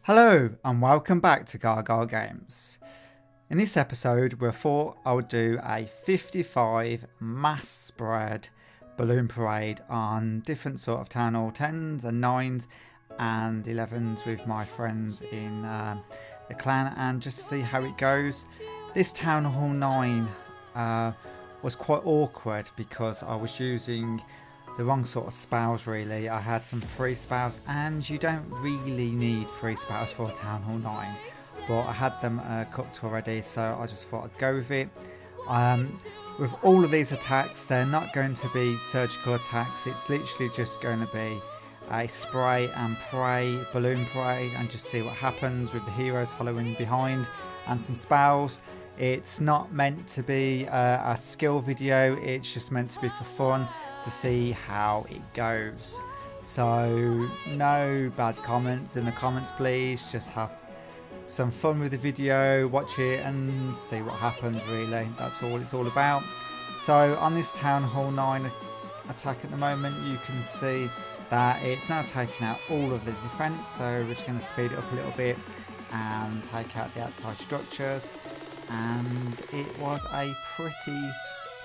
Hello and welcome back to Gargoyle Games. In this episode we thought I would do a 55 mass spread balloon parade on different sort of Town Hall 10s and 9s and 11s with my friends in the clan and just see how it goes. This Town Hall 9 was quite awkward because I was using the wrong sort of spells really. I had some free spells and you don't really need free spells for a Town Hall 9, but I had them cooked already, so I just thought I'd go with it. With all of these attacks, they're not going to be surgical attacks. It's literally just going to be a spray and pray, balloon parade, and just see what happens with the heroes following behind and some spells. It's not meant to be a skill video, it's just meant to be for fun, to see how it goes. So no bad comments in the comments please, just have some fun with the video, watch it and see what happens really. That's all it's all about. So on this Town Hall 9 attack at the moment, you can see that it's now taking out all of the defense, so we're just going to speed it up a little bit and take out the outside structures. And it was a pretty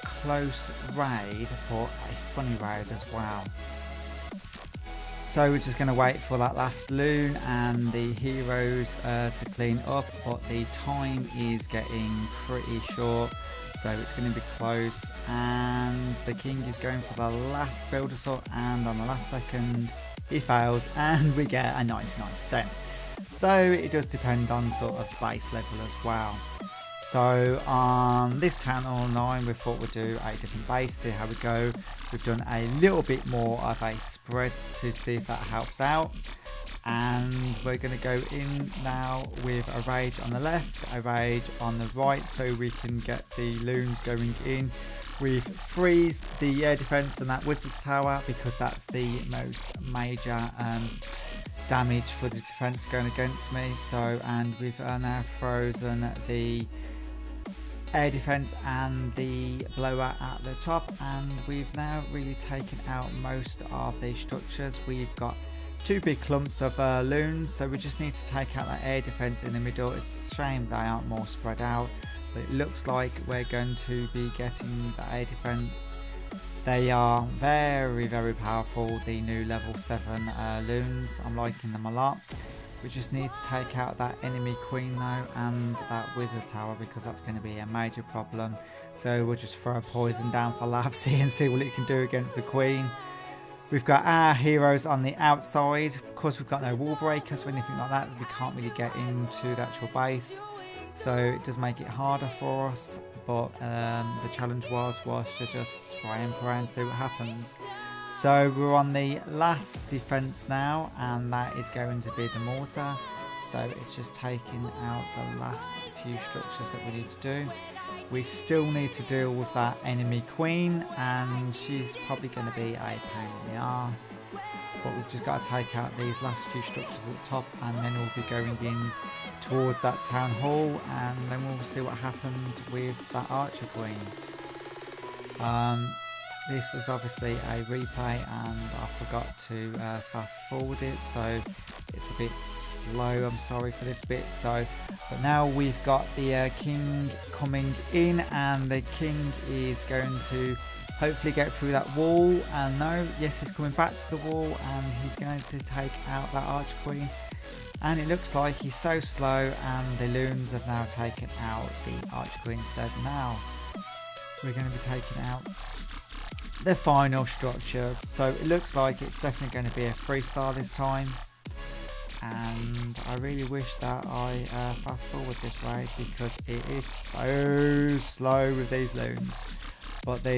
close raid, but a funny raid as well. So we're just going to wait for that last loon and the heroes to clean up, but the time is getting pretty short, so it's going to be close. And the king is going for the last build assault, and on the last second he fails and we get a 99%. So it does depend on sort of base level as well. So on this Town Hall 9 we thought we'd do a different base, see how we go. We've done a little bit more of a spread to see if that helps out. And we're going to go in now with a rage on the left, a rage on the right, so we can get the loons going in. We've freezed the air defense and that wizard tower because that's the most major damage for the defense going against me. So, and we've now frozen the air defense and the blower at the top, and we've now really taken out most of these structures. We've got two big clumps of loons, so we just need to take out that air defense in the middle. It's a shame they aren't more spread out, but it looks like we're going to be getting the air defense. They are very powerful, the new level 7 loons. I'm liking them a lot. We just need to take out that enemy queen though and that wizard tower, because that's going to be a major problem. So we'll just throw a poison down for Lavsy and see what it can do against the queen. We've got our heroes on the outside. Of course we've got no wall breakers or anything like that. We can't really get into the actual base, so it does make it harder for us. But the challenge was to just spray and pray and see what happens. So we're on the last defense now, and that is going to be the mortar. So it's just taking out the last few structures that we need to do. We still need to deal with that enemy queen, and she's probably going to be a pain in the arse. But we've just got to take out these last few structures at the top, and then we'll be going in towards that town hall, and then we'll see what happens with that archer queen. This is obviously a replay and I forgot to fast forward it, so it's a bit slow. I'm sorry for this bit. So, but now we've got the king coming in, and the king is going to hopefully get through that wall. And no, yes, he's coming back to the wall, and he's going to take out that archer queen. And it looks like he's so slow, and the loons have now taken out the archer queen instead. Now we're going to be taking out the final structures, so it looks like it's definitely going to be a 3-star this time. And I really wish that I fast forward this raid, because it is so slow with these loons. But the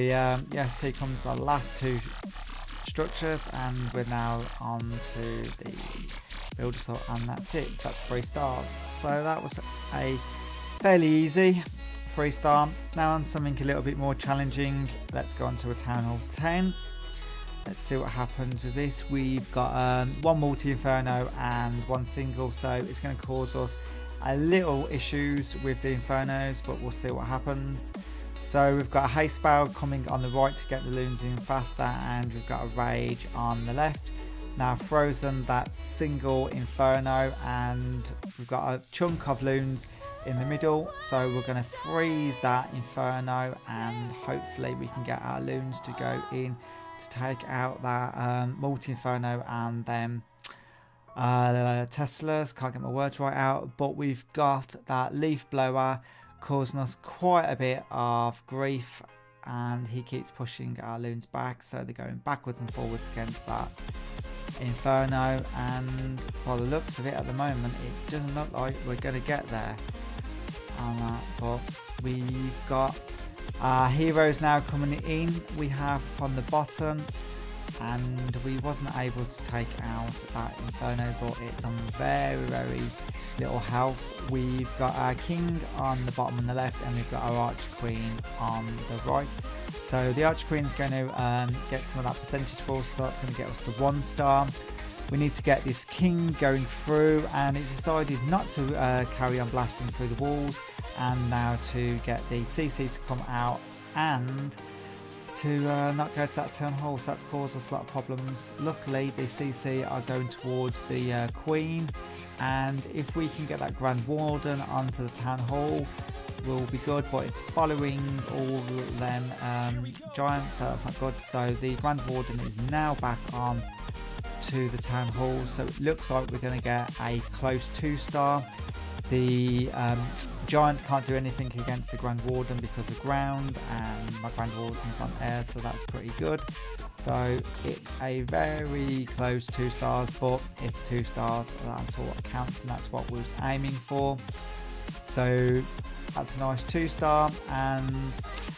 yes, here comes the last 2 structures, and we're now on to the build assault, and that's it. So that's 3 stars. So that was a fairly easy 3-star. Now on something a little bit more challenging, let's go on to a Town Hall 10. Let's see what happens with this. We've got 1 multi-inferno and 1 single, so it's going to cause us a little issues with the infernos, but we'll see what happens. So we've got a haste spell coming on the right to get the loons in faster, and we've got a rage on the left. now frozen that single Inferno, and we've got a chunk of Loons in the middle, so we're going to freeze that Inferno, and hopefully we can get our Loons to go in to take out that multi-Inferno and then Teslas. Can't get my words right out, but we've got that leaf blower causing us quite a bit of grief, and he keeps pushing our Loons back, so they're going backwards and forwards against that Inferno, and by the looks of it at the moment it doesn't look like we're going to get there on that. But we've got our heroes now coming in. We have from the bottom, and we wasn't able to take out that Inferno, but it's on very little health. We've got our king on the bottom on the left, and we've got our arch queen on the right. So the arch queen is going to get some of that percentage for us, so that's going to get us to 1 star. We need to get this king going through, and it decided not to carry on blasting through the walls, and now to get the CC to come out and to not go to that town hall, so that's caused us a lot of problems. Luckily the CC are going towards the queen, and if we can get that Grand Warden onto the town hall will be good, but it's following all them giants, so that's not good. So the Grand Warden is now back on to the town hall, so it looks like we're going to get a close 2 star. The giant can't do anything against the Grand Warden because of ground, and my Grand Warden's on air, so that's pretty good. So it's a very close 2 stars, but it's 2 stars, that's all that counts, and that's what we was aiming for. So that's a nice 2 star, and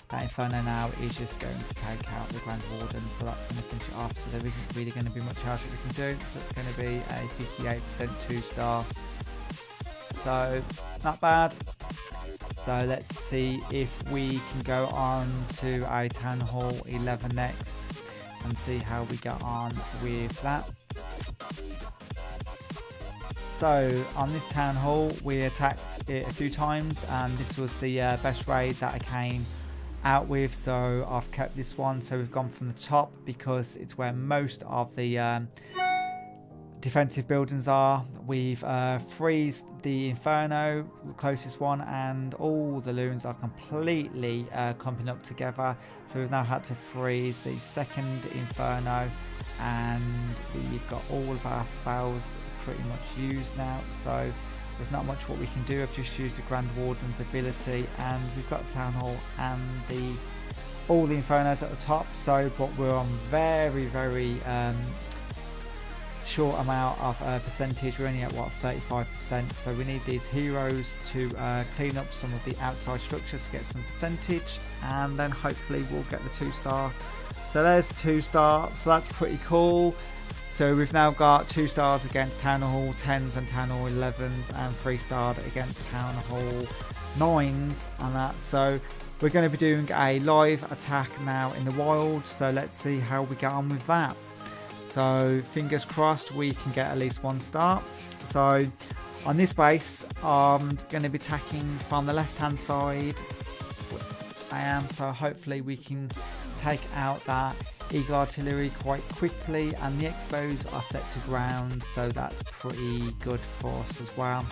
that Inferno now is just going to take out the Grand Warden, so that's going to finish it off. So there isn't really going to be much else that we can do, so it's going to be a 58% 2 star. So not bad. So let's see if we can go on to a Town Hall 11 next and see how we get on with that. So on this Town Hall we attacked it a few times, and this was the best raid that I came out with, so I've kept this one. So we've gone from the top because it's where most of the defensive buildings are. We've freezed the Inferno, the closest one, and all the Loons are completely clumping up together, so we've now had to freeze the second Inferno, and we've got all of our spells pretty much used now, so there's not much what we can do. I've just used the Grand Warden's ability, and we've got Town Hall and all the Infernos at the top, so but we're on very short amount of percentage. We're only at what, 35%, so we need these heroes to clean up some of the outside structures to get some percentage, and then hopefully we'll get the 2 star. So there's 2 star, so that's pretty cool. So we've now got 2 stars against Town Hall 10s and Town Hall 11s, and 3 starred against Town Hall 9s and that. So we're going to be doing a live attack now in the wild, so let's see how we get on with that. So fingers crossed we can get at least 1 star. So on this base I'm going to be attacking from the left hand side. I am, so hopefully we can take out that Eagle Artillery quite quickly, and the expos are set to ground, so that's pretty good for us as well.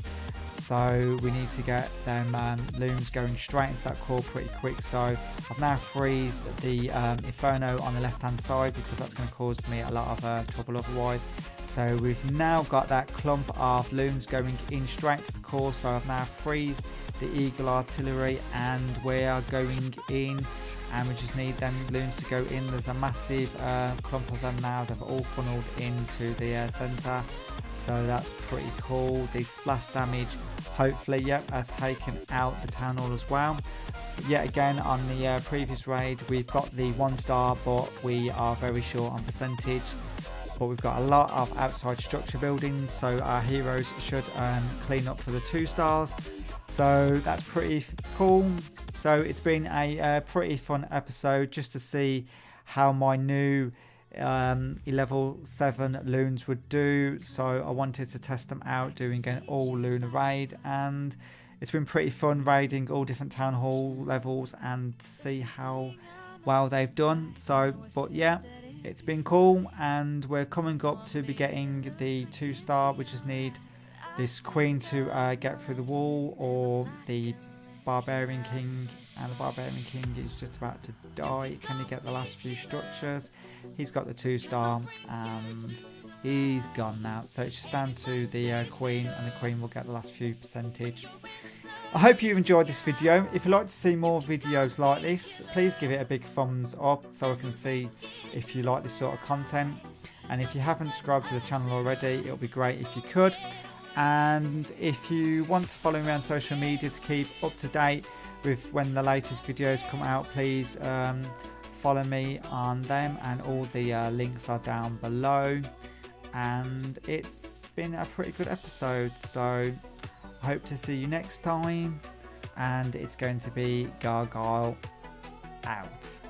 So we need to get them Loons going straight into that core pretty quick. So I've now freezed the Inferno on the left hand side because that's going to cause me a lot of trouble otherwise. So we've now got that clump of Loons going in straight to the core, so I've now freezed the Eagle Artillery, and we are going in, and we just need them Loons to go in. There's a massive clump of them now. They've all funneled into the centre, so that's pretty cool. The splash damage hopefully, yep, has taken out the Town Hall as well. But yet again, on the previous raid we've got the 1 star, but we are very short on percentage. But we've got a lot of outside structure buildings, so our heroes should clean up for the 2 stars. So that's pretty cool. So it's been a pretty fun episode just to see how my new level 7 Loons would do. So I wanted to test them out doing an all Lunar raid, and it's been pretty fun raiding all different Town Hall levels and see how well they've done. So but yeah, it's been cool, and we're coming up to be getting the 2-star. We just need this queen to get through the wall, or the barbarian king, and the barbarian king is just about to die. Can he get the last few structures? He's got the 2-star and he's gone now, so it's just down to the queen, and the queen will get the last few percentage. I hope you enjoyed this video. If you'd like to see more videos like this, please give it a big thumbs up so I can see if you like this sort of content. And if you haven't subscribed to the channel already, it would be great if you could. And if you want to follow me on social media to keep up to date with when the latest videos come out, please follow me on them, and all the links are down below. And it's been a pretty good episode, so I hope to see you next time, and it's going to be Gargoyle out.